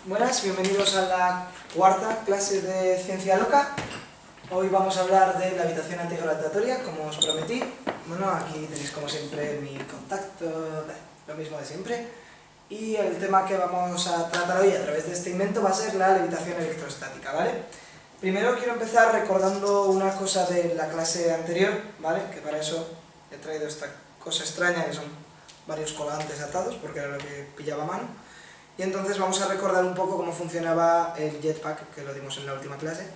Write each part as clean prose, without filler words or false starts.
Buenas, bienvenidos a la cuarta clase de Ciencia Loca. Hoy vamos a hablar de la habitación antigravitatoria, como os prometí. Bueno, aquí tenéis como siempre mi contacto, lo mismo de siempre. Y el tema que vamos a tratar hoy a través de este invento va a ser la levitación electrostática, ¿vale? Primero quiero empezar recordando una cosa de la clase anterior, ¿vale? Que para eso he traído esta cosa extraña, que son varios colgantes atados, porque era lo que pillaba a mano. Y entonces vamos a recordar un poco cómo funcionaba el jetpack, que lo dimos en la última clase.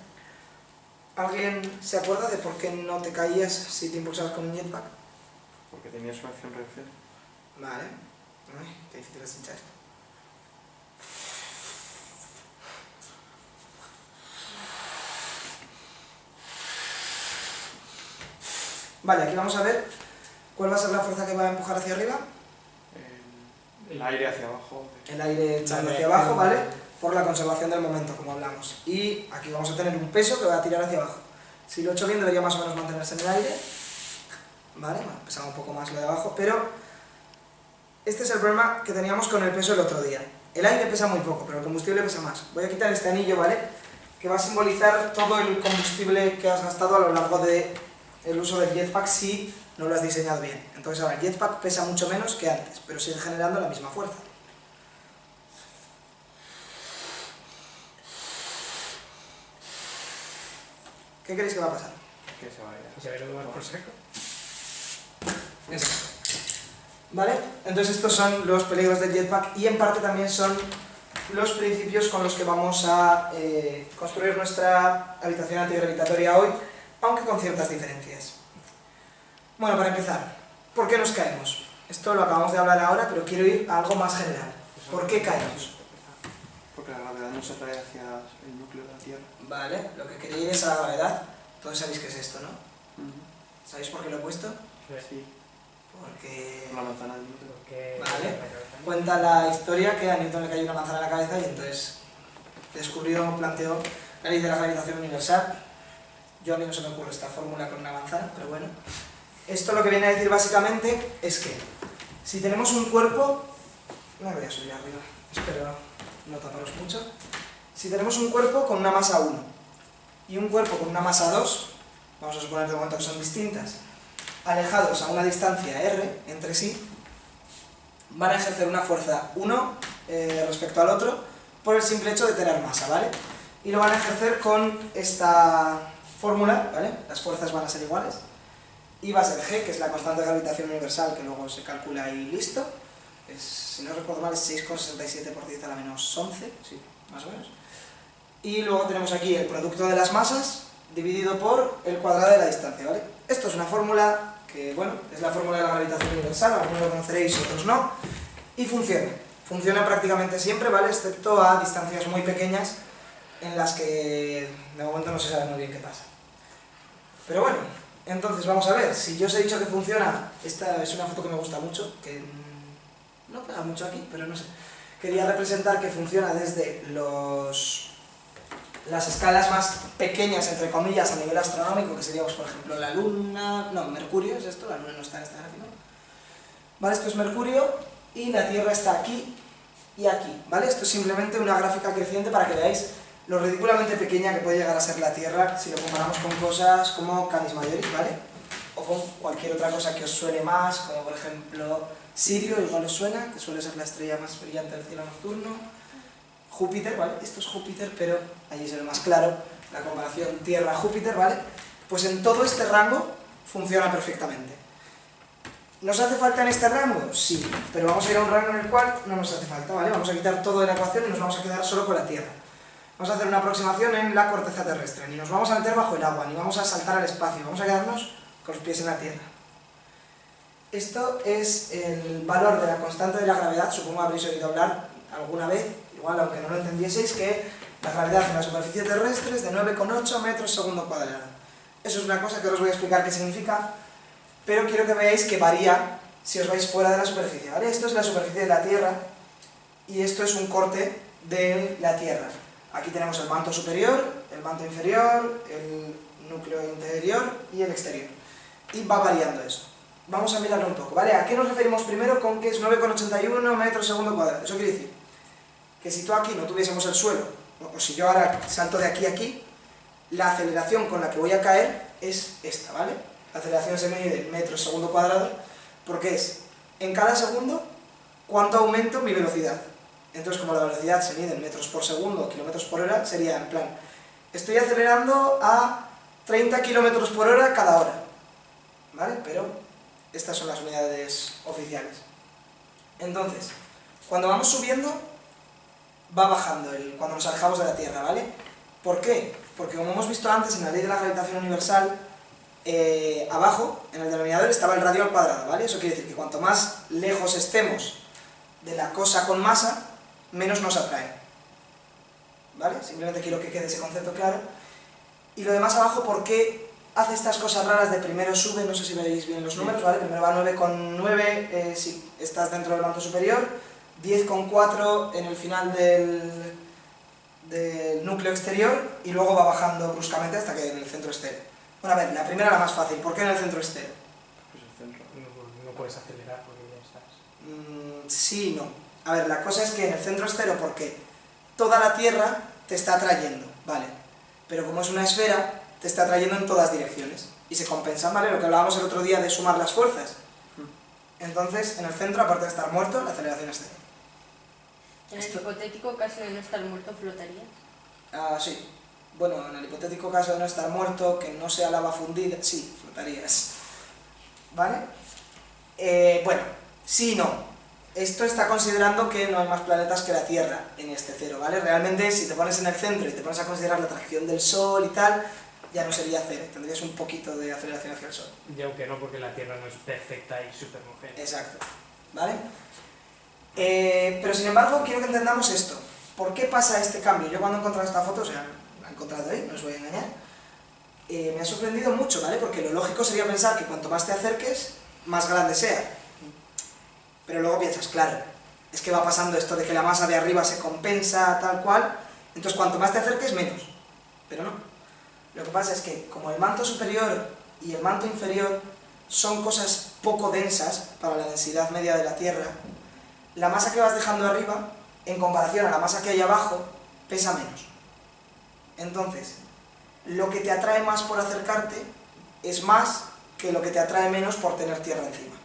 ¿Alguien se acuerda de por qué no te caías si te impulsabas con un jetpack? Porque tenías una acción-reacción. Vale. Ay, qué difícil es hinchar esto. Vale, aquí vamos a ver cuál va a ser la fuerza que va a empujar hacia arriba. El aire hacia abajo. El aire echando hacia abajo, ¿vale? Por la conservación del momento, como hablamos. Y aquí vamos a tener un peso que va a tirar hacia abajo. Si lo he hecho bien, debería más o menos mantenerse en el aire. ¿Vale? Bueno, pesaba un poco más lo de abajo, pero este es el problema que teníamos con el peso el otro día. El aire pesa muy poco, pero el combustible pesa más. Voy a quitar este anillo, ¿vale? Que va a simbolizar todo el combustible que has gastado a lo largo del uso del jetpack si no lo has diseñado bien. Entonces ahora el jetpack pesa mucho menos que antes, pero sigue generando la misma fuerza. ¿Qué creéis que va a pasar? Que se vaya. ¿Se va a tomar por seco? Exacto. ¿Vale? Entonces estos son los peligros del jetpack y en parte también son los principios con los que vamos a construir nuestra habitación antigravitatoria hoy, aunque con ciertas diferencias. Bueno, para empezar, ¿por qué nos caemos? Esto lo acabamos de hablar ahora, pero quiero ir a algo más general. ¿Por qué caemos? Porque la gravedad no se atrae hacia el núcleo de la Tierra. Vale, lo que quería ir es a la gravedad. Todos sabéis qué es esto, ¿no? ¿Sabéis por qué lo he puesto? Sí. Porque... Por la manzana del Newton. Vale. Cuenta la historia que a Newton le cayó una manzana en la cabeza y entonces planteó la ley de la gravitación universal. Yo a mí no se me ocurre esta fórmula con una manzana, pero bueno. Esto lo que viene a decir básicamente es que si tenemos un cuerpo... Me voy a subir arriba, espero no taparos mucho. Si tenemos un cuerpo con una masa 1 y un cuerpo con una masa 2, vamos a suponer de momento que son distintas, alejados a una distancia r entre sí, van a ejercer una fuerza 1 respecto al otro por el simple hecho de tener masa, ¿vale? Y lo van a ejercer con esta fórmula, ¿vale? Las fuerzas van a ser iguales y va a ser g, que es la constante de gravitación universal, que luego se calcula y listo. Si no recuerdo mal es 6,67 por 10 a la menos 11, sí, más o menos. Y luego tenemos aquí el producto de las masas dividido por el cuadrado de la distancia, ¿vale? Esto es una fórmula que, bueno, es la fórmula de la gravitación universal, algunos lo conoceréis, otros no, y funciona. Funciona prácticamente siempre, ¿vale? Excepto a distancias muy pequeñas en las que de momento no se sabe muy bien qué pasa. Pero bueno, entonces vamos a ver, si yo os he dicho que funciona, esta es una foto que me gusta mucho, que no pega mucho aquí, pero no sé. Quería representar que funciona desde las escalas más pequeñas, entre comillas, a nivel astronómico, que sería, pues, por ejemplo, la Luna... No, Mercurio es esto, la Luna no está en este gráfico. Vale, esto es Mercurio y la Tierra está aquí y aquí, ¿vale? Esto es simplemente una gráfica creciente para que veáis lo ridículamente pequeña que puede llegar a ser la Tierra si lo comparamos con cosas como Canis Majoris, ¿vale? O con cualquier otra cosa que os suene más, como por ejemplo Sirio, igual os suena, que suele ser la estrella más brillante del cielo nocturno. Júpiter, ¿vale? Esto es Júpiter, pero allí se ve más claro la comparación Tierra-Júpiter, ¿vale? Pues en todo este rango funciona perfectamente. ¿Nos hace falta en este rango? Sí, pero vamos a ir a un rango en el cual no nos hace falta, ¿vale? Vamos a quitar todo de la ecuación y nos vamos a quedar solo con la Tierra. Vamos a hacer una aproximación en la corteza terrestre, ni nos vamos a meter bajo el agua, ni vamos a saltar al espacio, vamos a quedarnos con los pies en la Tierra. Esto es el valor de la constante de la gravedad, supongo que habréis oído hablar alguna vez, igual aunque no lo entendieseis, que la gravedad en la superficie terrestre es de 9,8 metros segundo cuadrado. Eso es una cosa que os voy a explicar qué significa, pero quiero que veáis que varía si os vais fuera de la superficie, ¿vale? Esto es la superficie de la Tierra y esto es un corte de la Tierra. Aquí tenemos el manto superior, el manto inferior, el núcleo interior y el exterior. Y va variando eso. Vamos a mirarlo un poco, ¿vale? ¿A qué nos referimos primero con que es 9,81 metros segundo cuadrado? Eso quiere decir que si tú aquí no tuviésemos el suelo, o si yo ahora salto de aquí a aquí, la aceleración con la que voy a caer es esta, ¿vale? La aceleración se mide en metros segundo cuadrado, porque es en cada segundo cuánto aumento mi velocidad. Entonces, como la velocidad se mide en metros por segundo o kilómetros por hora, sería en plan, estoy acelerando a 30 kilómetros por hora cada hora, ¿vale? Pero estas son las unidades oficiales. Entonces, cuando vamos subiendo, va bajando cuando nos alejamos de la Tierra, ¿vale? ¿Por qué? Porque como hemos visto antes en la ley de la gravitación universal, abajo, en el denominador, estaba el radio al cuadrado, ¿vale? Eso quiere decir que cuanto más lejos estemos de la cosa con masa, menos nos atrae, ¿vale? Simplemente quiero que quede ese concepto claro. Y lo demás abajo, ¿por qué hace estas cosas raras de primero sube? No sé si veis bien los números, ¿vale? Primero va 9,9 si estás dentro del manto superior, 10,4 en el final del núcleo exterior y luego va bajando bruscamente hasta que en el centro esté. Bueno, a ver, la primera la más fácil, ¿por qué en el centro esté? Pues el centro. No puedes acelerar porque ya estás. Sí y no. A ver, la cosa es que en el centro estero, porque toda la Tierra te está atrayendo, ¿vale? Pero como es una esfera, te está atrayendo en todas direcciones. Y se compensan, ¿vale? Lo que hablábamos el otro día de sumar las fuerzas. Entonces, en el centro, aparte de estar muerto, la aceleración es cero. En el hipotético caso de no estar muerto, ¿flotarías? Ah, sí. Bueno, en el hipotético caso de no estar muerto, que no sea lava fundida, sí, flotarías. ¿Vale? Bueno, sí y no. Esto está considerando que no hay más planetas que la Tierra en este cero, ¿vale? Realmente, si te pones en el centro y te pones a considerar la atracción del Sol y tal, ya no sería cero, tendrías un poquito de aceleración hacia el Sol. Y aunque no, porque la Tierra no es perfecta y súper homogénea. Exacto, ¿vale? Pero sin embargo, quiero que entendamos esto. ¿Por qué pasa este cambio? Yo cuando he encontrado esta foto, o sea, la he encontrado ahí, no os voy a engañar, me ha sorprendido mucho, ¿vale? Porque lo lógico sería pensar que cuanto más te acerques, más grande sea. Pero luego piensas, claro, es que va pasando esto de que la masa de arriba se compensa tal cual, entonces cuanto más te acerques, menos. Pero no. Lo que pasa es que como el manto superior y el manto inferior son cosas poco densas para la densidad media de la Tierra, la masa que vas dejando arriba, en comparación a la masa que hay abajo, pesa menos. Entonces, lo que te atrae más por acercarte es más que lo que te atrae menos por tener tierra encima.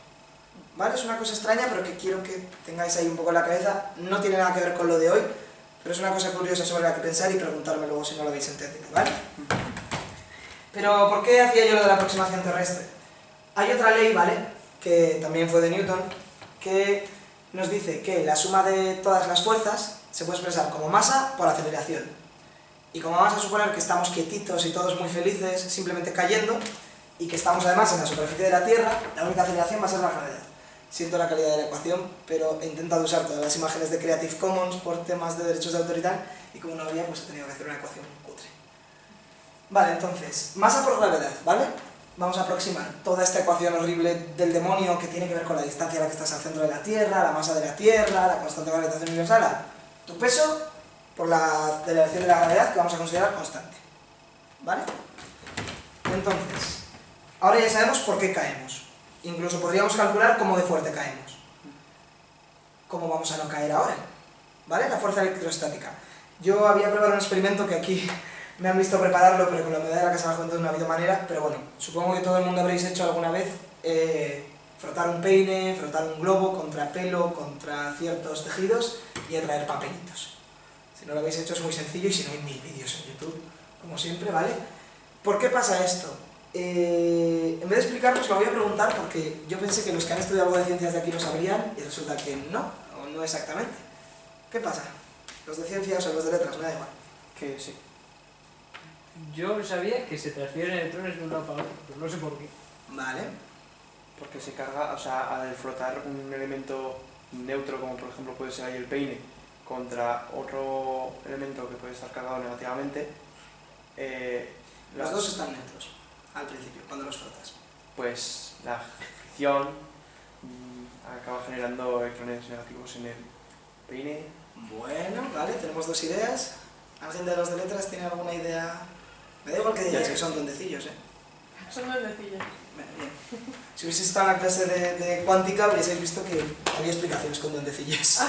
¿Vale? Es una cosa extraña, pero que quiero que tengáis ahí un poco en la cabeza. No tiene nada que ver con lo de hoy, pero es una cosa curiosa sobre la que pensar y preguntarme luego si no lo habéis entendido, ¿vale? Pero, ¿por qué hacía yo lo de la aproximación terrestre? Hay otra ley, ¿vale?, que también fue de Newton, que nos dice que la suma de todas las fuerzas se puede expresar como masa por aceleración. Y como vamos a suponer que estamos quietitos y todos muy felices, simplemente cayendo, y que estamos además en la superficie de la Tierra, la única aceleración va a ser la gravedad. Siento la calidad de la ecuación, pero he intentado usar todas las imágenes de Creative Commons por temas de derechos de autor y tal, y como no había, pues he tenido que hacer una ecuación cutre. Vale, entonces, masa por gravedad, ¿vale? Vamos a aproximar toda esta ecuación horrible del demonio que tiene que ver con la distancia a la que estás al centro de la Tierra, la masa de la Tierra, la constante de gravitación universal, a tu peso por la aceleración de la gravedad que vamos a considerar constante. ¿Vale? Entonces, ahora ya sabemos por qué caemos. Incluso podríamos calcular cómo de fuerte caemos. ¿Cómo vamos a no caer ahora? ¿Vale? La fuerza electrostática. Yo había preparado un experimento que aquí me han visto prepararlo, pero con la medida de la Casa de la Juventud no ha habido manera, pero bueno, supongo que todo el mundo habréis hecho alguna vez frotar un peine, frotar un globo contra pelo, contra ciertos tejidos y atraer papelitos. Si no lo habéis hecho es muy sencillo y si no hay 1000 vídeos en YouTube, como siempre, ¿vale? ¿Por qué pasa esto? En vez de explicaros lo voy a preguntar porque yo pensé que los que han estudiado algo de ciencias de aquí lo sabrían y resulta que no, o no exactamente. ¿Qué pasa? ¿Los de ciencias o los de letras? Me da igual. Que sí. Yo sabía que se transfieren electrones de un lado para otro, pero no sé por qué. Vale. Porque se carga, o sea, al flotar un elemento neutro, como por ejemplo puede ser ahí el peine, contra otro elemento que puede estar cargado negativamente, Los dos están neutros al principio, cuando los frotas. pues la fricción acaba generando electrones negativos en el peine. Bueno, vale, tenemos dos ideas. ¿Alguien de los de letras tiene alguna idea? Me da igual que digáis que son duendecillos, ¿eh? Son duendecillos. Bueno, bien. Si hubieseis estado en la clase de cuántica, habríais visto que había explicaciones con duendecillos.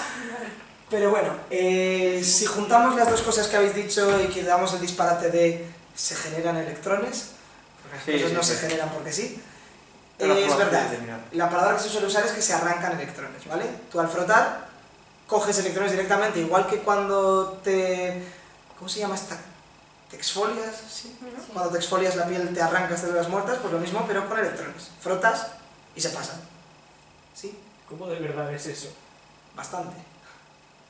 Pero bueno, si juntamos las dos cosas que habéis dicho y que damos el disparate de se generan electrones, porque las cosas no se generan porque sí, es verdad. La palabra que se suele usar es que se arrancan electrones, ¿vale? Tú al frotar coges electrones directamente, igual que cuando te... ¿Cómo se llama esta? ¿Te exfolias? ¿Sí? Sí. Cuando te exfolias la piel te arrancas células muertas, pues lo mismo pero con electrones. Frotas y se pasan. ¿Sí? ¿Cómo de verdad es eso? Bastante.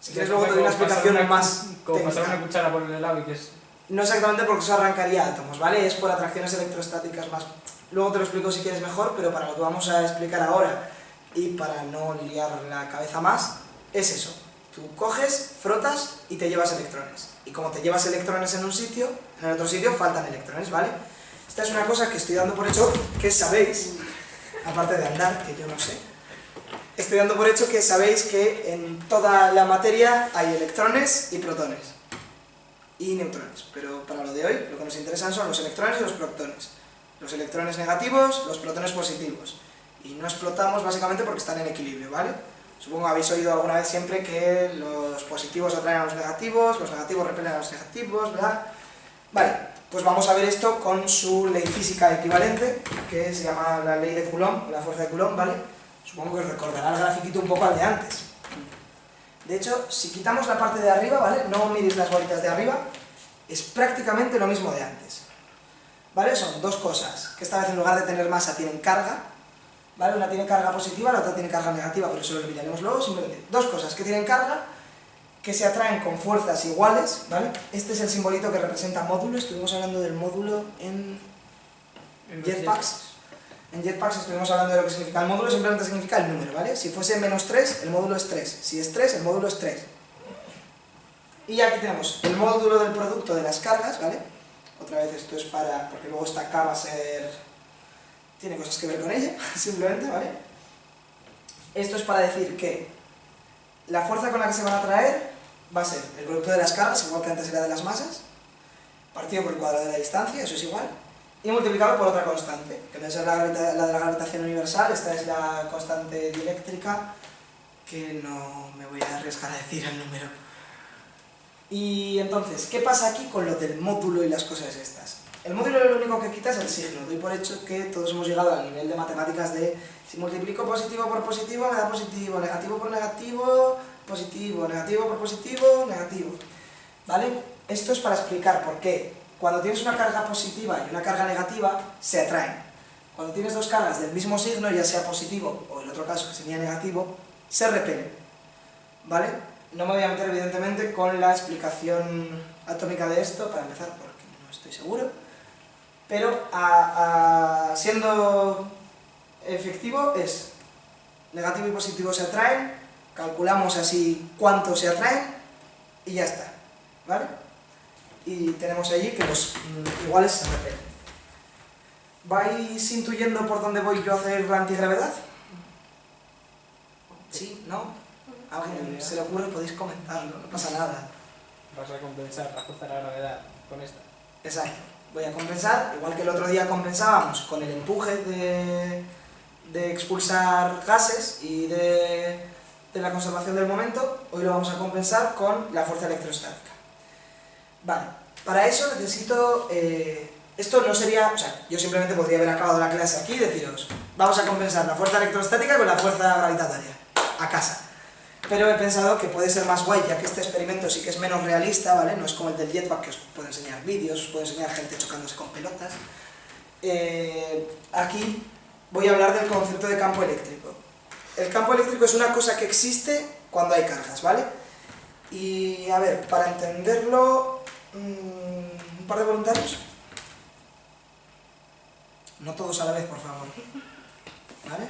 Si quieres luego te doy una explicación más Como pasar técnica. una cuchara por el helado y que es... No exactamente porque eso arrancaría átomos, ¿vale? Es por atracciones electrostáticas más. Luego te lo explico si quieres mejor, pero para lo que vamos a explicar ahora y para no liar la cabeza más, es eso. Tú coges, frotas y te llevas electrones. Y como te llevas electrones en un sitio, en el otro sitio faltan electrones, ¿vale? Esta es una cosa que estoy dando por hecho que sabéis, aparte de andar, que yo no sé. Estoy dando por hecho que sabéis que en toda la materia hay electrones y protones. Y neutrones, pero para lo de hoy lo que nos interesan son los electrones y los protones. Los electrones negativos, los protones positivos. Y no explotamos básicamente porque están en equilibrio, ¿vale? Supongo que habéis oído alguna vez siempre que los positivos atraen a los negativos repelen a los negativos, ¿verdad? Vale, pues vamos a ver esto con su ley física equivalente, que se llama la ley de Coulomb, la fuerza de Coulomb, ¿vale? Supongo que os recordará el grafiquito un poco al de antes. De hecho, si quitamos la parte de arriba, ¿vale? No miréis las bolitas de arriba, es prácticamente lo mismo de antes. ¿Vale? Son dos cosas, que esta vez en lugar de tener masa tienen carga, ¿vale? Una tiene carga positiva, la otra tiene carga negativa, pero eso lo miraremos luego, simplemente dos cosas que tienen carga, que se atraen con fuerzas iguales, ¿vale? Este es el simbolito que representa módulo, estuvimos hablando del módulo en Jetpacks. En Jetpacks estuvimos hablando de lo que significa el módulo, simplemente significa el número, ¿vale? Si fuese -3, el módulo es 3, si es 3, el módulo es 3. Y aquí tenemos el módulo del producto de las cargas, ¿vale? Otra vez esto es para, porque luego esta K va a ser... tiene cosas que ver con ella, simplemente, ¿vale? Esto es para decir que la fuerza con la que se van a atraer va a ser el producto de las cargas, igual que antes era de las masas, partido por el cuadrado de la distancia, eso es igual, y multiplicado por otra constante, que debe ser la de la gravitación universal. Esta es la constante dieléctrica, que no me voy a arriesgar a decir el número. Y entonces, ¿qué pasa aquí con lo del módulo y las cosas estas? El módulo lo único que quita es el signo. Doy por hecho que todos hemos llegado al nivel de matemáticas de si multiplico positivo por positivo me da positivo, negativo por negativo, positivo, negativo por positivo, negativo. ¿Vale? Esto es para explicar por qué cuando tienes una carga positiva y una carga negativa se atraen. Cuando tienes dos cargas del mismo signo, ya sea positivo o en otro caso que sería negativo, se repelen. ¿Vale? No me voy a meter evidentemente con la explicación atómica de esto, para empezar, porque no estoy seguro. Pero siendo efectivo es negativo y positivo se atraen, calculamos así cuánto se atraen y ya está, ¿vale? Y tenemos allí que los iguales se repelen. ¿Vais intuyendo por dónde voy yo a hacer la antigravedad? ¿Sí? ¿No? A alguien se le ocurre, podéis comentarlo, no pasa nada. Vas a compensar la fuerza de la gravedad con esta. Exacto. Voy a compensar, igual que el otro día compensábamos con el empuje de expulsar gases y de la conservación del momento, hoy lo vamos a compensar con la fuerza electrostática. Vale, para eso necesito... esto no sería... O sea, yo simplemente podría haber acabado la clase aquí y deciros vamos a compensar la fuerza electrostática con la fuerza gravitatoria, a casa. Pero he pensado que puede ser más guay, ya que este experimento sí que es menos realista, ¿vale? No es como el del jetpack, que os puedo enseñar vídeos, os puedo enseñar gente chocándose con pelotas. Aquí voy a hablar del concepto de campo eléctrico. El campo eléctrico es una cosa que existe cuando hay cargas, ¿vale? Y, a ver, para entenderlo, un par de voluntarios. No todos a la vez, por favor. ¿Vale?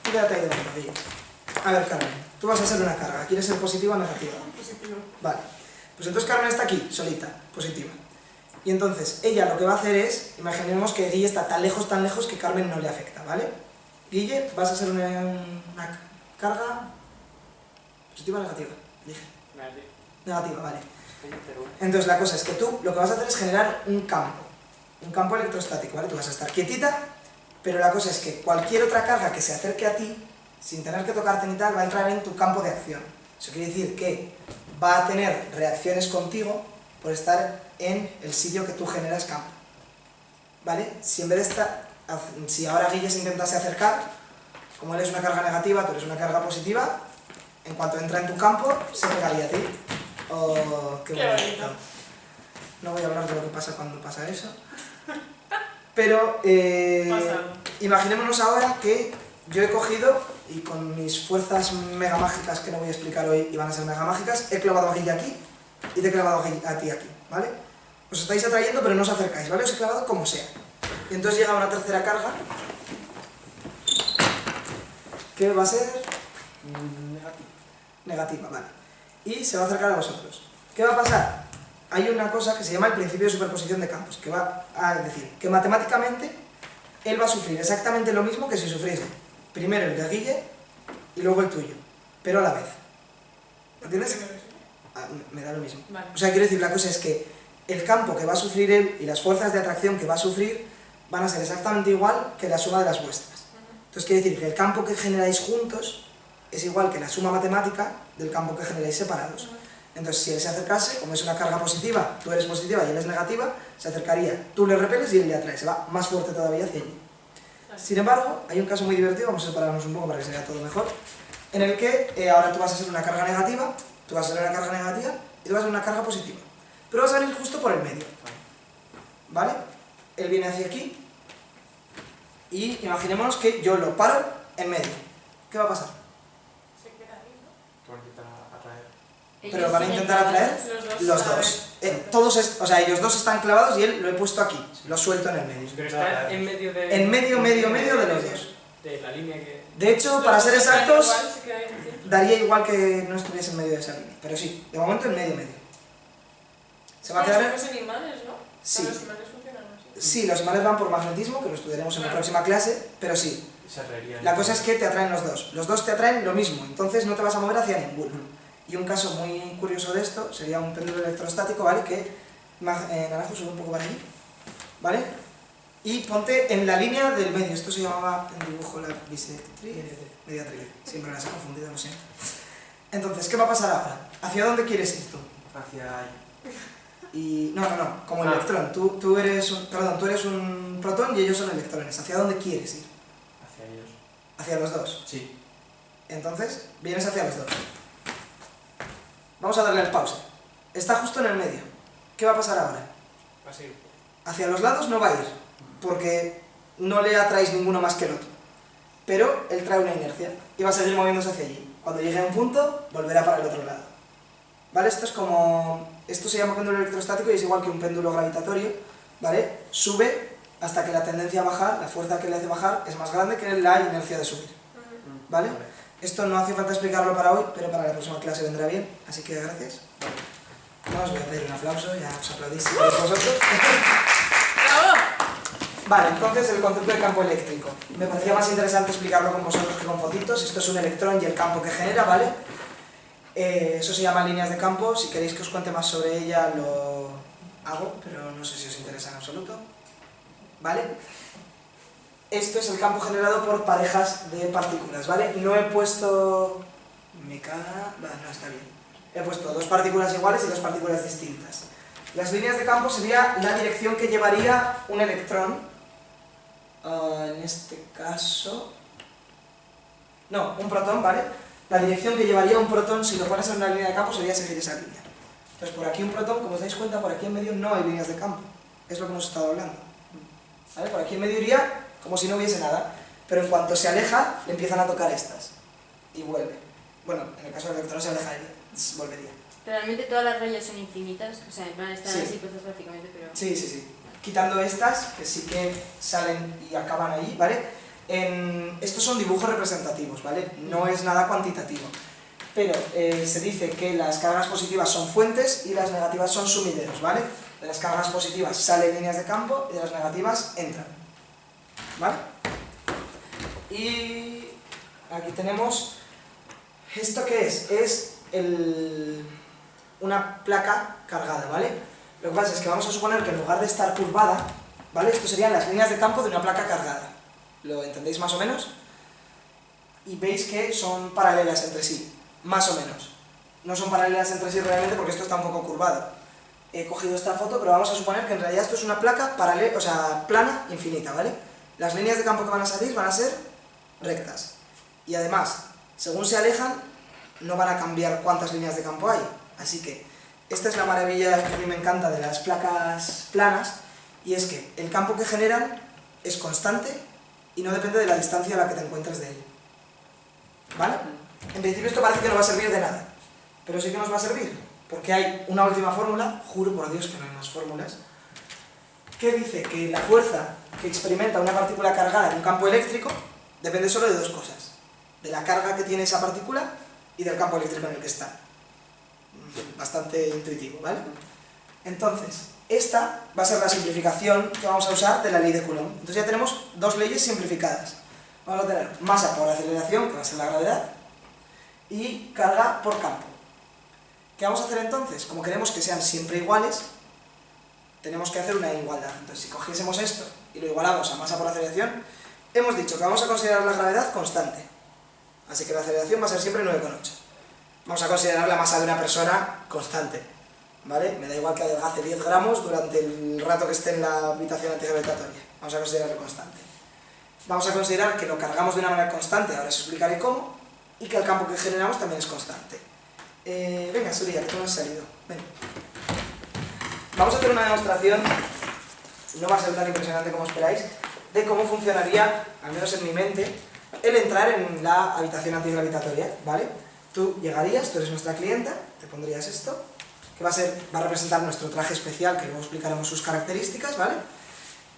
Quédate ahí delante, tío. A ver, Carmen, tú vas a ser una carga. ¿Quieres ser positiva o negativa? Positivo. Vale. Pues entonces Carmen está aquí, solita, positiva. Y entonces, ella lo que va a hacer es, imaginemos que Guille está tan lejos que Carmen no le afecta, ¿vale? Guille, vas a ser una carga... ¿positiva o negativa? Dije. Negativa, vale. Entonces la cosa es que tú lo que vas a hacer es generar un campo electrostático, ¿vale? Tú vas a estar quietita, pero la cosa es que cualquier otra carga que se acerque a ti sin tener que tocarte ni tal, va a entrar en tu campo de acción. Eso quiere decir que va a tener reacciones contigo por estar en el sitio que tú generas campo. ¿Vale? Si en vez de estar, si ahora Guille se intentase acercar, como él es una carga negativa, tú eres una carga positiva, en cuanto entra en tu campo, se pegaría a ti. Oh, qué bonito. No voy a hablar de lo que pasa cuando pasa eso. Pero imaginémonos ahora que yo he cogido, y con mis fuerzas mega mágicas que no voy a explicar hoy y van a ser mega mágicas, he clavado a Guille aquí y te he clavado a ti aquí, ¿vale? Os estáis atrayendo pero no os acercáis, ¿vale? Os he clavado como sea. Y entonces llega una tercera carga, que va a ser negativa, ¿vale? Y se va a acercar a vosotros. ¿Qué va a pasar? Hay una cosa que se llama el principio de superposición de campos, que va a decir que matemáticamente él va a sufrir exactamente lo mismo que si sufriese primero el de Guille y luego el tuyo, pero a la vez. ¿Entiendes? Me da lo mismo. Vale. O sea, quiero decir, la cosa es que el campo que va a sufrir él y las fuerzas de atracción que va a sufrir van a ser exactamente igual que la suma de las vuestras. Entonces quiere decir que el campo que generáis juntos es igual que la suma matemática del campo que generáis separados. Entonces, si él se acercase, como es una carga positiva, tú eres positiva y él es negativa, se acercaría, tú le repeles y él le atrae, se va más fuerte todavía hacia allí. Sin embargo, hay un caso muy divertido, vamos a separarnos un poco para que se vea todo mejor, en el que ahora tú vas a ser una carga negativa, tú vas a ser una carga negativa y tú vas a ser una carga positiva. Pero vas a venir justo por el medio. ¿Vale? Él viene hacia aquí y imaginémonos que yo lo paro en medio. ¿Qué va a pasar? Se queda ahí, ¿no? Que van a intentar atraer. Pero van a intentar atraer los dos. O sea, ellos dos están clavados y él lo he puesto aquí, lo suelto en el medio. Pero está en medio de... En medio de los dos. De la línea que... De hecho, para ser exactos, Igual, se queda ahí en el centro. daría igual que no estuviese en medio de esa línea. Pero sí, de momento en medio. Se va a Como quedar... si fuesen imanes, ¿no? Sí. Los imanes funcionan así. Sí, los imanes van por magnetismo, que lo estudiaremos en la próxima clase, pero sí. Se atraería. La cosa es que te atraen los dos. Los dos te atraen lo mismo, entonces no te vas a mover hacia ninguno. Y un caso muy curioso de esto sería un péndulo electrostático, ¿vale? Que Naranjo sube un poco para allí, ¿vale? Y ponte en la línea del medio. Esto se llamaba en dibujo la bisectriz, mediatriz. Siempre las he confundido, lo siento. Entonces, ¿qué va a pasar ahora? ¿Hacia dónde quieres ir tú? Hacia ahí. Y no, como electrón. Tú eres un protón y ellos son electrones. ¿Hacia dónde quieres ir? Hacia ellos. Hacia los dos. Sí. Entonces, vienes hacia los dos. Vamos a darle al pause. Está justo en el medio. ¿Qué va a pasar ahora? Va a seguir. Hacia los lados no va a ir, porque no le atraéis ninguno más que el otro. Pero él trae una inercia y va a seguir moviéndose hacia allí. Cuando llegue a un punto, volverá para el otro lado. ¿Vale? Esto se llama péndulo electrostático y es igual que un péndulo gravitatorio, ¿vale? Sube hasta que la tendencia a bajar, la fuerza que le hace bajar, es más grande que la inercia de subir. ¿Vale? Esto no hace falta explicarlo para hoy, pero para la próxima clase vendrá bien, así que gracias. No, os voy a pedir un aplauso, ya os aplaudís si queréis vosotros. ¡Bravo! Vale, entonces el concepto de campo eléctrico. Me parecía más interesante explicarlo con vosotros que con fotitos. Esto es un electrón y el campo que genera, ¿vale? Eso se llama líneas de campo. Si queréis que os cuente más sobre ella, lo hago, pero no sé si os interesa en absoluto. ¿Vale? Esto es el campo generado por parejas de partículas, ¿vale? No he puesto... Me caga... no, está bien. He puesto dos partículas iguales y dos partículas distintas. Las líneas de campo sería la dirección que llevaría un electrón. En este caso... No, un protón, ¿vale? La dirección que llevaría un protón si lo pones en una línea de campo sería seguir esa línea. Entonces por aquí un protón, como os dais cuenta, por aquí en medio no hay líneas de campo. Es lo que hemos estado hablando. ¿Vale? Por aquí en medio iría como si no hubiese nada. Pero en cuanto se aleja, le empiezan a tocar estas. Y vuelve. Bueno, en el caso del electrón se alejaría, volvería. Realmente todas las rayas son infinitas, o sea, en plan están Sí. así puestas prácticamente, pero... Sí. Quitando estas, que sí que salen y acaban allí, ¿vale? Estos son dibujos representativos, ¿vale? No es nada cuantitativo. Pero se dice que las cargas positivas son fuentes y las negativas son sumideros, ¿vale? De las cargas positivas salen líneas de campo y de las negativas entran. ¿Vale? Y aquí tenemos... ¿Esto qué es? Es una placa cargada, ¿vale? Lo que pasa es que vamos a suponer que en lugar de estar curvada, ¿vale? Esto serían las líneas de campo de una placa cargada. ¿Lo entendéis más o menos? y veis que son paralelas entre sí, más o menos. No son paralelas entre sí realmente porque esto está un poco curvado. He cogido esta foto, pero vamos a suponer que en realidad esto es una placa paralela, o sea, plana, infinita, ¿vale? Las líneas de campo que van a salir van a ser rectas. Y además, según se alejan, no van a cambiar cuántas líneas de campo hay. Así que esta es la maravilla que a mí me encanta de las placas planas, y es que el campo que generan es constante y no depende de la distancia a la que te encuentres de él. ¿Vale? En principio esto parece que no va a servir de nada, pero sí que nos va a servir, porque hay una última fórmula, juro por Dios que no hay más fórmulas, que dice que la fuerza que experimenta una partícula cargada en un campo eléctrico depende solo de dos cosas: de la carga que tiene esa partícula y del campo eléctrico en el que está. Bastante intuitivo, ¿vale? Entonces, esta va a ser la simplificación que vamos a usar de la ley de Coulomb. Entonces ya tenemos dos leyes simplificadas. Vamos a tener masa por aceleración, que va a ser la gravedad, y carga por campo. ¿Qué vamos a hacer entonces? Como queremos que sean siempre iguales, tenemos que hacer una igualdad. Entonces, si cogiésemos esto y lo igualamos a masa por aceleración, hemos dicho que vamos a considerar la gravedad constante. Así que la aceleración va a ser siempre 9,8. Vamos a considerar la masa de una persona constante, ¿vale? Me da igual que adelgace 10 gramos durante el rato que esté en la habitación antigravitatoria. Vamos a considerarlo constante. Vamos a considerar que lo cargamos de una manera constante, ahora os explicaré cómo, y que el campo que generamos también es constante. Venga, Surya, que tú no has salido. Ven. Vamos a hacer una demostración, no va a ser tan impresionante como esperáis, de cómo funcionaría, al menos en mi mente, el entrar en la habitación antigravitatoria, ¿vale? Tú llegarías, tú eres nuestra clienta, te pondrías esto, que va a representar nuestro traje especial, que luego explicaremos sus características, ¿vale?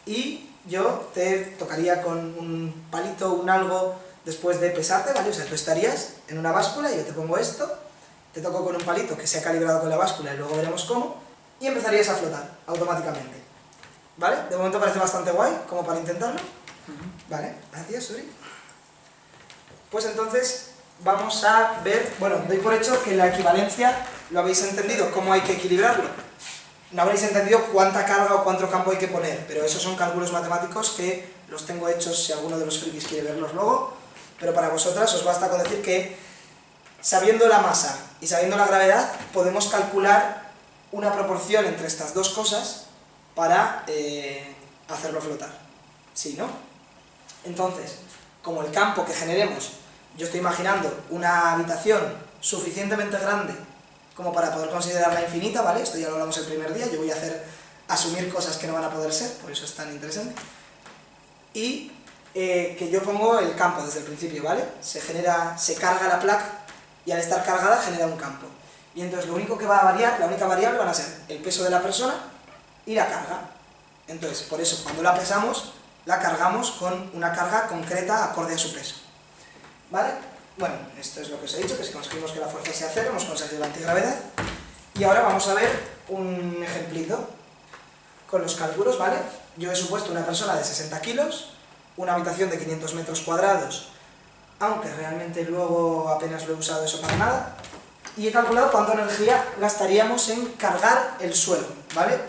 Y yo te tocaría con un palito, un algo, después de pesarte, ¿vale? O sea, tú estarías en una báscula y yo te pongo esto, te toco con un palito que se ha calibrado con la báscula y luego veremos cómo, y empezarías a flotar automáticamente, ¿vale? De momento parece bastante guay, como para intentarlo. Vale, gracias, Suri. Pues entonces vamos a ver, bueno, doy por hecho que la equivalencia lo habéis entendido, cómo hay que equilibrarlo. No habréis entendido cuánta carga o cuánto campo hay que poner, pero esos son cálculos matemáticos que los tengo hechos si alguno de los frikis quiere verlos luego, pero para vosotras os basta con decir que sabiendo la masa y sabiendo la gravedad podemos calcular una proporción entre estas dos cosas para hacerlo flotar. ¿Sí, no? Entonces, como el campo que generemos, yo estoy imaginando una habitación suficientemente grande como para poder considerarla infinita, ¿vale? Esto ya lo hablamos el primer día, yo voy a asumir cosas que no van a poder ser, por eso es tan interesante. Y que yo pongo el campo desde el principio, ¿vale? Se carga la placa y al estar cargada genera un campo. Y entonces lo único que va a variar, la única variable van a ser el peso de la persona y la carga. Entonces, por eso, cuando la pesamos, la cargamos con una carga concreta acorde a su peso. ¿Vale? Bueno, esto es lo que os he dicho, que si conseguimos que la fuerza sea cero, hemos conseguido la antigravedad. Y ahora vamos a ver un ejemplito con los cálculos, ¿vale? Yo he supuesto una persona de 60 kilos, una habitación de 500 metros cuadrados, aunque realmente luego apenas lo he usado eso para nada, y he calculado cuánta energía gastaríamos en cargar el suelo, ¿vale?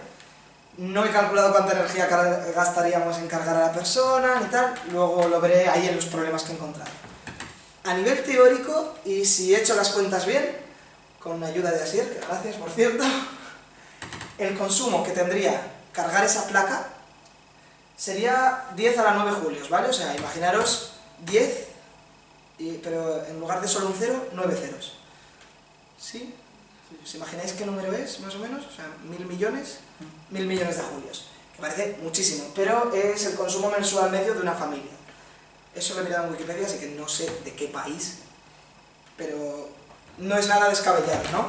No he calculado cuánta energía gastaríamos en cargar a la persona ni tal, luego lo veré ahí en los problemas que he encontrado. A nivel teórico, y si he hecho las cuentas bien, con la ayuda de Asier, que gracias por cierto, el consumo que tendría cargar esa placa sería 10 a la 9 julios, ¿vale? O sea, imaginaros 10, pero en lugar de solo un 0, 9 ceros. ¿Sí? ¿Os imagináis qué número es, más o menos? O sea, 1000 millones, 1000 millones de julios, que parece muchísimo, pero es el consumo mensual medio de una familia. Eso lo he mirado en Wikipedia, así que no sé de qué país, pero no es nada descabellado, ¿no?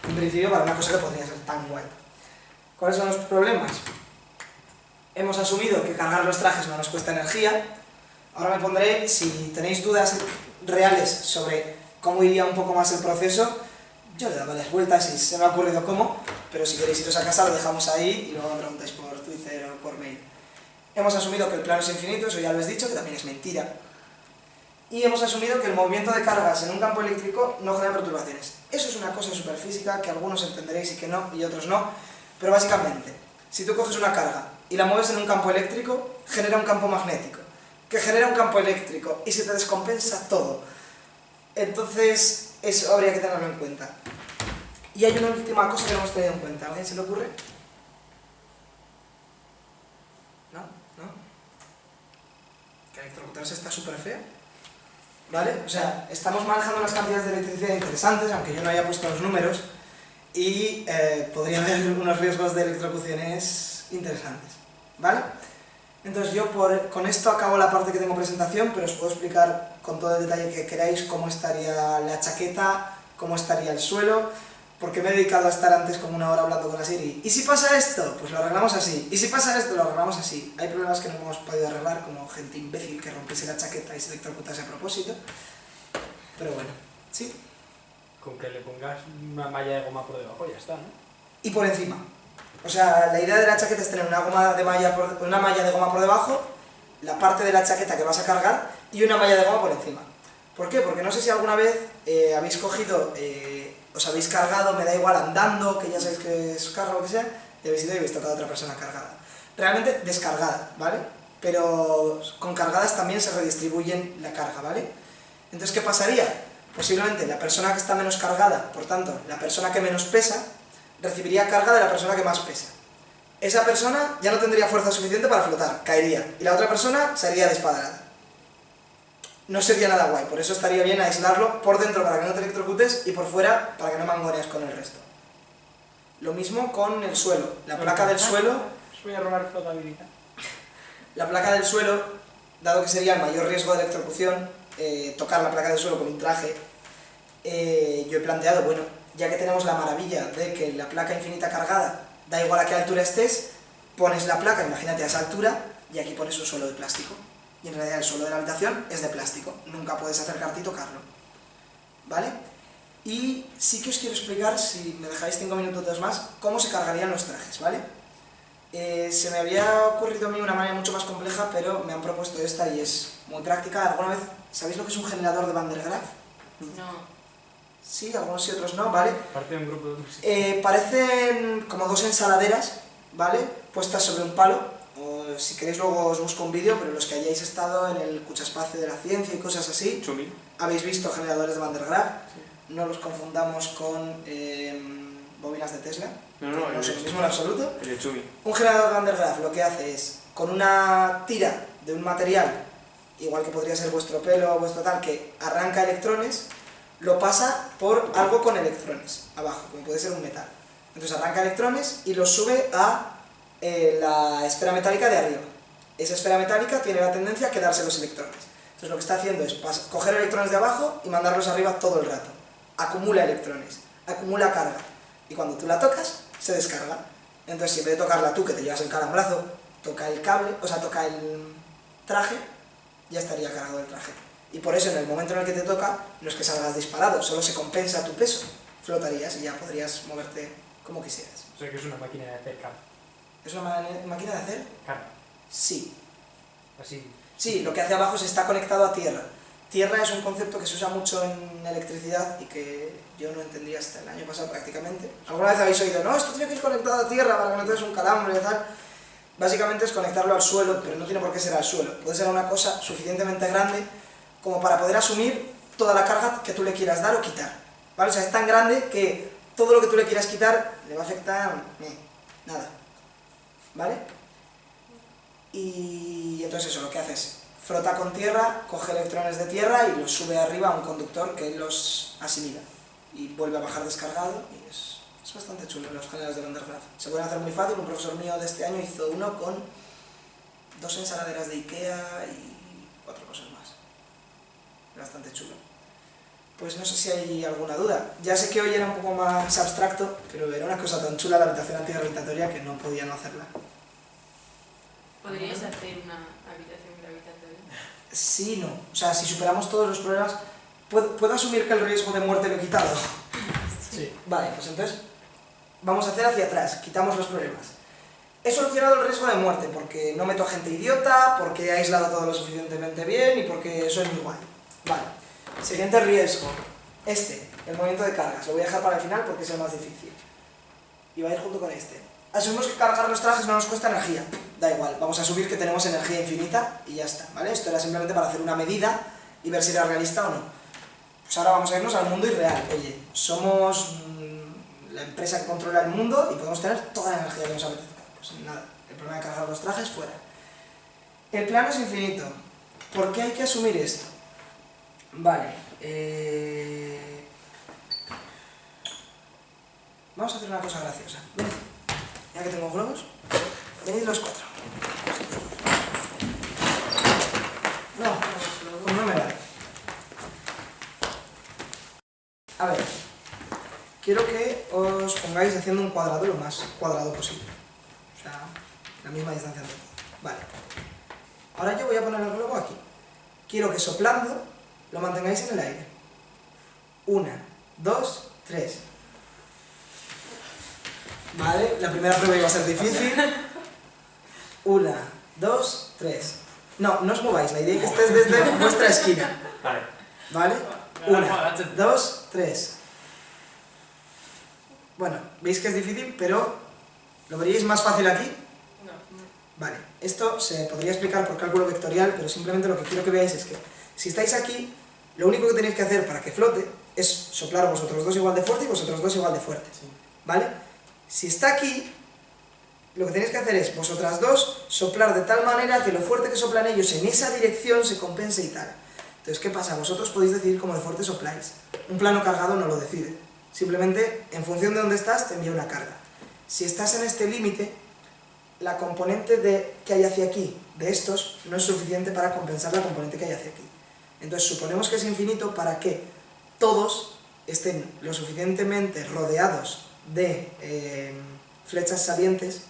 En principio para una cosa que podría ser tan guay. ¿Cuáles son los problemas? Hemos asumido que cargar los trajes no nos cuesta energía. Ahora me pondré, si tenéis dudas reales sobre cómo iría un poco más el proceso, yo le daba las vueltas y se me ha ocurrido cómo, pero si queréis iros a casa lo dejamos ahí y luego me preguntáis por Twitter o por mail. Hemos asumido que el plano es infinito, eso ya lo he dicho, que también es mentira. Y hemos asumido que el movimiento de cargas en un campo eléctrico no genera perturbaciones. Eso es una cosa superfísica que algunos entenderéis y que no, y otros no, pero básicamente, si tú coges una carga y la mueves en un campo eléctrico, genera un campo magnético, que genera un campo eléctrico y se te descompensa todo. Entonces, eso habría que tenerlo en cuenta. Y hay una última cosa que no hemos tenido en cuenta. ¿A alguien se le ocurre? ¿No? ¿No? Que electrocutarse está súper feo. ¿Vale? O sea, estamos manejando unas cantidades de electricidad interesantes, aunque yo no haya puesto los números, y podría haber unos riesgos de electrocuciones interesantes. ¿Vale? Entonces yo con esto acabo la parte que tengo presentación, pero os puedo explicar con todo el detalle que queráis cómo estaría la chaqueta, cómo estaría el suelo, porque me he dedicado a estar antes como una hora hablando con la Siri. ¿Y si pasa esto? Pues lo arreglamos así. ¿Y si pasa esto? Lo arreglamos así. Hay problemas que no hemos podido arreglar, como gente imbécil que rompiese la chaqueta y se electrocutase a propósito. Pero bueno, ¿sí? Con que le pongas una malla de goma por debajo ya está, ¿no? Y por encima. O sea, la idea de la chaqueta es tener una malla de goma por debajo, la parte de la chaqueta que vas a cargar y una malla de goma por encima. ¿Por qué? Porque no sé si alguna vez habéis cogido, os habéis cargado, me da igual, andando, que ya sabéis que es carga o lo que sea, y habéis ido y habéis tocado a otra persona cargada. Realmente descargada, ¿vale? Pero con cargadas también se redistribuyen la carga, ¿vale? Entonces, ¿qué pasaría? Posiblemente la persona que está menos cargada, por tanto, la persona que menos pesa, recibiría carga de la persona que más pesa. Esa persona ya no tendría fuerza suficiente para flotar, caería, y la otra persona sería despadrada. No sería nada guay, por eso estaría bien aislarlo por dentro para que no te electrocutes y por fuera para que no mangonees con el resto. Lo mismo con el suelo. La placa del suelo... Os voy a robar flotabilidad. La placa del suelo, dado que sería el mayor riesgo de electrocución, tocar la placa del suelo con un traje, yo he planteado, bueno, ya que tenemos la maravilla de que la placa infinita cargada, da igual a qué altura estés, pones la placa, imagínate a esa altura, y aquí pones un suelo de plástico. Y en realidad el suelo de la habitación es de plástico, nunca puedes acercarte y tocarlo. ¿Vale? Y sí que os quiero explicar, si me dejáis 5 minutos más, cómo se cargarían los trajes, ¿vale? Se me había ocurrido a mí una manera mucho más compleja, pero me han propuesto esta y es muy práctica. ¿Alguna vez sabéis lo que es un generador de Van der Graaf? No. Sí, algunos y otros no, ¿vale? Parte de un grupo de música. Parecen como dos ensaladeras, ¿vale? Puestas sobre un palo. O si queréis luego os busco un vídeo, pero los que hayáis estado en el Cuchaspacio de la Ciencia y cosas así, Chumi. habéis visto generadores de Van der Graaf. No los confundamos con bobinas de Tesla. No son lo mismo en absoluto. El de Chumi. Un generador de Van der Graaf lo que hace es, con una tira de un material, igual que podría ser vuestro pelo o vuestro tal, que arranca electrones, lo pasa por algo con electrones, abajo, como puede ser un metal. Entonces arranca electrones y los sube a la esfera metálica de arriba. Esa esfera metálica tiene la tendencia a quedarse los electrones. Entonces lo que está haciendo es coger electrones de abajo y mandarlos arriba todo el rato. Acumula electrones, acumula carga. Y cuando tú la tocas, se descarga. Entonces, si en vez de tocarla tú, que te llevas el calambrazo, toca el cable, o sea, toca el traje, ya estaría cargado el traje. Y por eso, en el momento en el que te toca, no es que salgas disparado, solo se compensa tu peso. Flotarías y ya podrías moverte como quisieras. O sea que es una máquina de hacer carga. ¿Es una máquina de hacer? Carga. Sí. Así. Sí, lo que hace abajo es está conectado a tierra. Tierra es un concepto que se usa mucho en electricidad y que yo no entendía hasta el año pasado prácticamente. ¿Alguna vez habéis oído, no, esto tiene que ir conectado a tierra para que no te des un calambre y tal? Básicamente es conectarlo al suelo, pero no tiene por qué ser al suelo. Puede ser una cosa suficientemente grande como para poder asumir toda la carga que tú le quieras dar o quitar. ¿Vale? O sea, es tan grande que todo lo que tú le quieras quitar le va a afectar nada. ¿Vale? Y entonces eso, lo que hace es frota con tierra, coge electrones de tierra y los sube arriba a un conductor que los asimila. Y vuelve a bajar descargado y es bastante chulo los generadores de Van der Graaf. Se pueden hacer muy fácil, un profesor mío de este año hizo uno con 2 ensaladeras de Ikea y 4 cosas más. Bastante chulo. Pues no sé si hay alguna duda. Ya sé que hoy era un poco más abstracto, pero era una cosa tan chula la habitación antigravitatoria que no podía no hacerla. ¿Podrías hacer una habitación gravitatoria? Sí, no. O sea, si superamos todos los problemas, ¿puedo asumir que el riesgo de muerte lo he quitado? Sí. Vale, pues entonces vamos a hacer hacia atrás, quitamos los problemas. He solucionado el riesgo de muerte porque no meto a gente idiota, porque he aislado todo lo suficientemente bien y porque soy muy guay. Vale. Siguiente riesgo. El movimiento de cargas. Lo voy a dejar para el final porque es el más difícil. Y va a ir junto con este. Asumimos que cargar los trajes no nos cuesta energía. Da igual, vamos a asumir que tenemos energía infinita y ya está, ¿vale? Esto era simplemente para hacer una medida y ver si era realista o no. Pues ahora vamos a irnos al mundo irreal. Oye, somos la empresa que controla el mundo y podemos tener toda la energía que nos apetezca. Pues nada, el problema de cargar los trajes fuera. El plano es infinito. ¿Por qué hay que asumir esto? Vale, vamos a hacer una cosa graciosa. Venid, ya que tengo globos, venid los 4. No me vale. A ver, quiero que os pongáis haciendo un cuadrado lo más cuadrado posible. O sea, la misma distancia entre todos. Vale. Ahora yo voy a poner el globo aquí. Quiero que soplando lo mantengáis en el aire. 1, 2, 3. Vale, la primera prueba iba a ser difícil. 1, 2, 3. No, no os mováis, la idea es que estés desde vuestra esquina. Vale. ¿Vale? 1, 2, 3. Bueno, veis que es difícil, pero ¿lo veríais más fácil aquí? No. Vale, esto se podría explicar por cálculo vectorial, pero simplemente lo que quiero que veáis es que si estáis aquí, lo único que tenéis que hacer para que flote es soplar vosotros dos igual de fuerte y vosotros dos igual de fuerte. ¿Vale? Si está aquí, lo que tenéis que hacer es vosotras dos soplar de tal manera que lo fuerte que soplan ellos en esa dirección se compense y tal. Entonces, ¿qué pasa? Vosotros podéis decidir cómo de fuerte sopláis. Un plano cargado no lo decide. Simplemente, en función de dónde estás, te envía una carga. Si estás en este límite, la componente que hay hacia aquí, de estos, no es suficiente para compensar la componente que hay hacia aquí. Entonces, suponemos que es infinito para que todos estén lo suficientemente rodeados de flechas salientes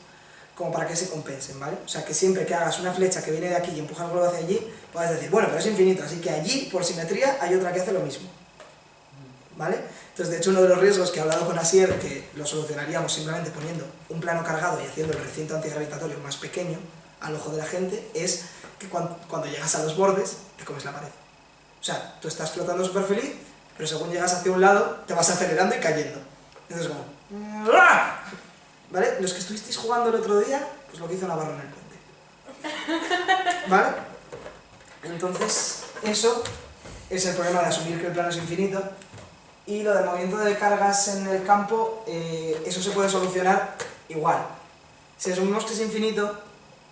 como para que se compensen, ¿vale? O sea, que siempre que hagas una flecha que viene de aquí y empuja el globo hacia allí, puedas decir, bueno, pero es infinito, así que allí, por simetría, hay otra que hace lo mismo. ¿Vale? Entonces, de hecho, uno de los riesgos que he hablado con Asier, que lo solucionaríamos simplemente poniendo un plano cargado y haciendo el recinto antigravitatorio más pequeño al ojo de la gente, es que cuando llegas a los bordes, te comes la pared. O sea, tú estás flotando súper feliz, pero según llegas hacia un lado, te vas acelerando y cayendo. Entonces, como... ¿Vale? Los que estuvisteis jugando el otro día, pues lo que hizo Navarro en el puente. ¿Vale? Entonces, eso es el problema de asumir que el plano es infinito. Y lo del movimiento de cargas en el campo, eso se puede solucionar igual. Si asumimos que es infinito,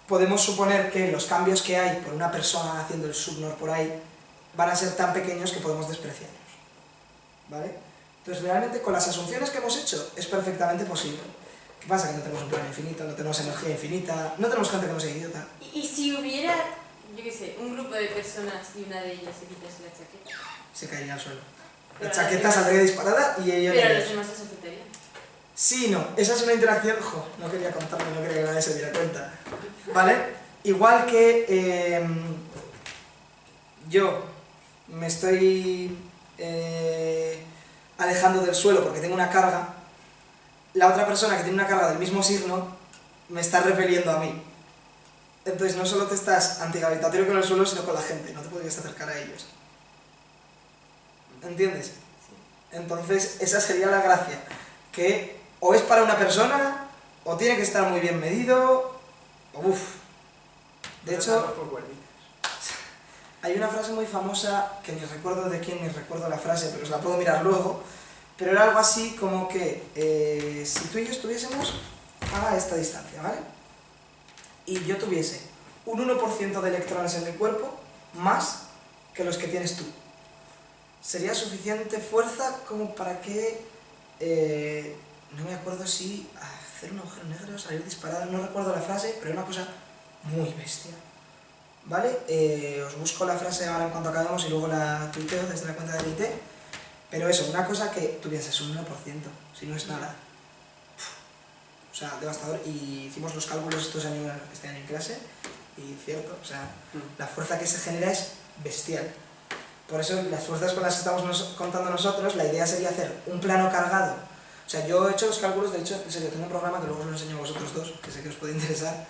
podemos suponer que los cambios que hay por una persona haciendo el subnor por ahí van a ser tan pequeños que podemos despreciarlos. ¿Vale? Entonces, realmente, con las asunciones que hemos hecho, es perfectamente posible. ¿Qué pasa? Que no tenemos un plano infinito, no tenemos energía infinita, no tenemos gente que no sea idiota. Y si hubiera, yo qué sé, un grupo de personas y una de ellas se quitase la chaqueta. Se caería al suelo. La Pero chaqueta las demás- saldría disparada y ella... Pero los demás se afectarían. Sí, no, esa es una interacción... no quería contarlo, no quería que nadie se diera cuenta. ¿Vale? Igual que yo me estoy alejando del suelo porque tengo una carga, la otra persona que tiene una carga del mismo signo me está repeliendo a mí. Entonces no solo te estás antigravitatorio con el suelo, sino con la gente, no te podrías acercar a ellos. ¿Entiendes? Entonces esa sería la gracia, que o es para una persona, o tiene que estar muy bien medido, o uff. De hecho, hay una frase muy famosa, que ni recuerdo de quién, ni recuerdo la frase, pero os la puedo mirar luego, pero era algo así como que si tú y yo estuviésemos a esta distancia, ¿vale? Y yo tuviese un 1% de electrones en mi cuerpo más que los que tienes tú. ¿Sería suficiente fuerza como para que, no me acuerdo si hacer un agujero negro, salir disparado, no recuerdo la frase, pero era una cosa muy bestia? ¿Vale? Os busco la frase ahora en cuanto acabemos y luego la tuiteo desde la cuenta de IT. Pero eso, una cosa que tuvieses un 1%, si no es nada. O sea, devastador. Y hicimos los cálculos este año en clase, y cierto, o sea, la fuerza que se genera es bestial. Por eso, las fuerzas con las que estamos contando nosotros, la idea sería hacer un plano cargado. O sea, yo he hecho los cálculos, de hecho, en serio, tengo un programa que luego os lo enseño a vosotros dos, que sé que os puede interesar,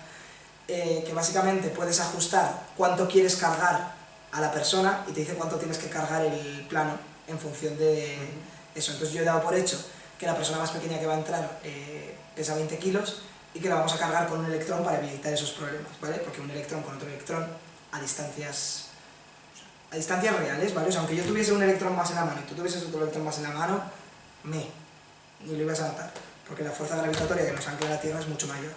que básicamente puedes ajustar cuánto quieres cargar a la persona y te dice cuánto tienes que cargar el plano en función de eso. Entonces yo he dado por hecho que la persona más pequeña que va a entrar pesa 20 kilos y que la vamos a cargar con un electrón para evitar esos problemas, ¿vale? Porque un electrón con otro electrón a distancias a distancias reales, ¿vale? O sea, aunque yo tuviese un electrón más en la mano y tú tuvieses otro electrón más en la mano, ni lo ibas a notar, porque la fuerza gravitatoria que nos ancla a la Tierra es mucho mayor.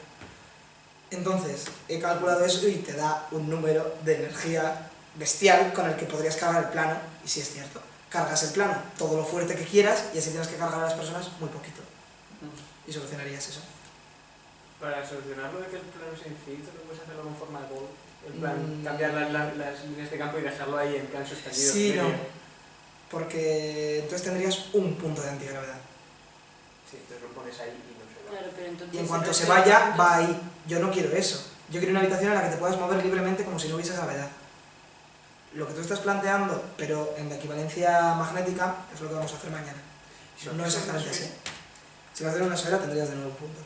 Entonces, he calculado eso y te da un número de energía bestial con el que podrías cargar el plano, y sí es cierto, cargas el plano todo lo fuerte que quieras y así tienes que cargar a las personas muy poquito. Y solucionarías eso. Para solucionarlo de que el plano sea infinito, no puedes hacerlo con forma de bol. En plan, cambiar las líneas de campo y dejarlo ahí en plan suspendido. Sí, no. Porque entonces tendrías un punto de antigravedad. Sí, entonces lo pones ahí y no se va. Claro, pero entonces... Y en cuanto se vaya, va ahí. Yo no quiero eso. Yo quiero una habitación en la que te puedas mover libremente como si no hubiese gravedad. Lo que tú estás planteando, pero en la equivalencia magnética, es lo que vamos a hacer mañana. No exactamente así. Si vas a hacer una esfera tendrías de nuevo un punto.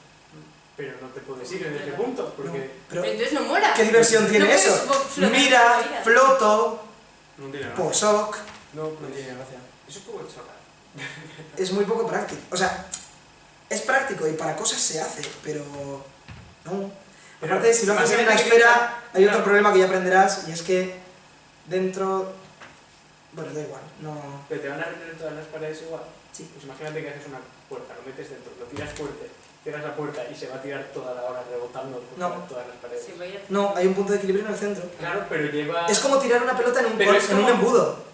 Pero no te puedes ir en ese punto, porque... No, pero, Pero entonces no mola. ¿qué diversión tiene No puedes eso? flotar Mira, por la vida. floto, No tiene gracia. posoc. No tiene gracia. Eso es como chorra. Es muy poco práctico. O sea, es práctico y para cosas se hace, pero no. Pero Aparte, si lo haces en una imagínate que esfera, hay otro claro. problema que ya aprenderás, y es que dentro... Bueno, da igual, no... Pero te van a retener todas las paredes igual. Sí. Pues imagínate que haces una puerta, lo metes dentro, lo tiras fuerte, cierras la puerta y se va a tirar toda la hora rebotando por No. todas las paredes. Se vaya... No, hay un punto de equilibrio en el centro. Claro, pero lleva... Es como tirar una pelota en un, Pero es en un como- embudo.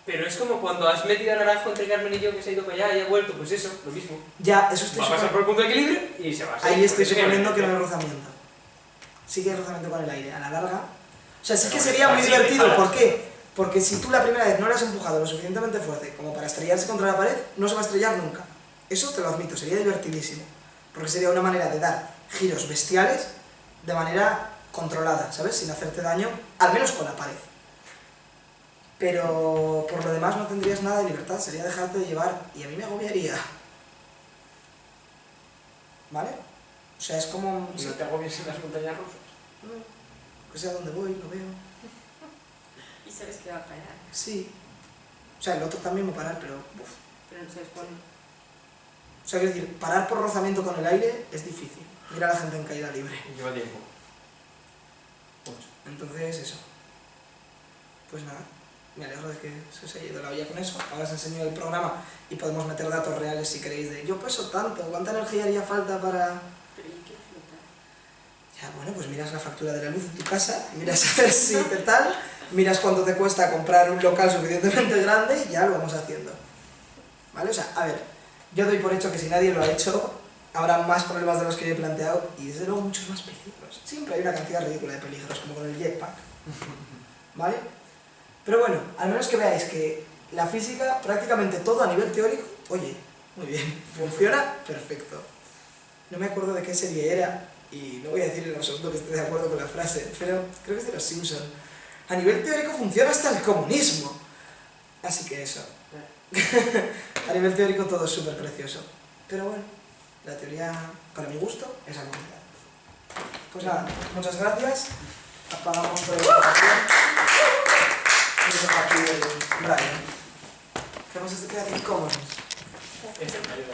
Pero es como cuando has metido a Naranjo entre Carmen y yo que se ha ido para allá y ha vuelto, pues eso, lo mismo. Ya, eso estoy Va a pasar por suponiendo. el punto de equilibrio y se va a Ahí estoy suponiendo que no hay no rozamiento. Sí que hay rozamiento con el aire, a la larga. O sea, sí Pero que bueno, sería muy así divertido. paras. ¿Por qué? Porque si tú la primera vez no le has empujado lo suficientemente fuerte como para estrellarse contra la pared, no se va a estrellar nunca. Eso te lo admito, sería divertidísimo. Porque sería una manera de dar giros bestiales de manera controlada, ¿sabes? Sin hacerte daño, al menos con la pared. Pero por lo demás no tendrías nada de libertad, sería dejarte de llevar, y a mí me agobiaría. ¿Vale? O sea, es como... no te agobies en las montañas rusas. Que sé a dónde voy, lo veo. Y sabes que va a parar, Sí. O sea, el otro también va a parar, pero... uf. pero no sabes cuándo. O sea, quiero decir, parar por rozamiento con el aire es difícil. Mira a la gente en caída libre. Lleva tiempo. Mucho. Entonces, eso. Pues nada, me alegro de que se os haya ido la olla con eso. Ahora os enseño el programa y podemos meter datos reales si queréis de yo peso tanto, ¿cuánta energía haría falta para...? Pero yo quiero flotar. Ya, bueno, pues miras la factura de la luz en tu casa, miras a ver si te tal, miras cuánto te cuesta comprar un local suficientemente grande y ya lo vamos haciendo. ¿Vale? O sea, a ver, yo doy por hecho que si nadie lo ha hecho, habrá más problemas de los que yo he planteado y desde luego muchos más peligros. Siempre hay una cantidad ridícula de peligros, como con el jetpack. ¿Vale? Pero bueno, al menos que veáis que la física, prácticamente todo a nivel teórico, oye, muy bien, funciona perfecto. No me acuerdo de qué serie era, y no voy a decir en absoluto que esté de acuerdo con la frase, pero creo que es de los Simpsons. A nivel teórico funciona hasta el comunismo. Así que eso. A nivel teórico todo es súper precioso. Pero bueno, la teoría, para mi gusto, es aburrida. Pues nada, muchas gracias. Apagamos por la grabación. Y nos deja aquí el Brian. Que hemos de Creative Commons. Es el mayor.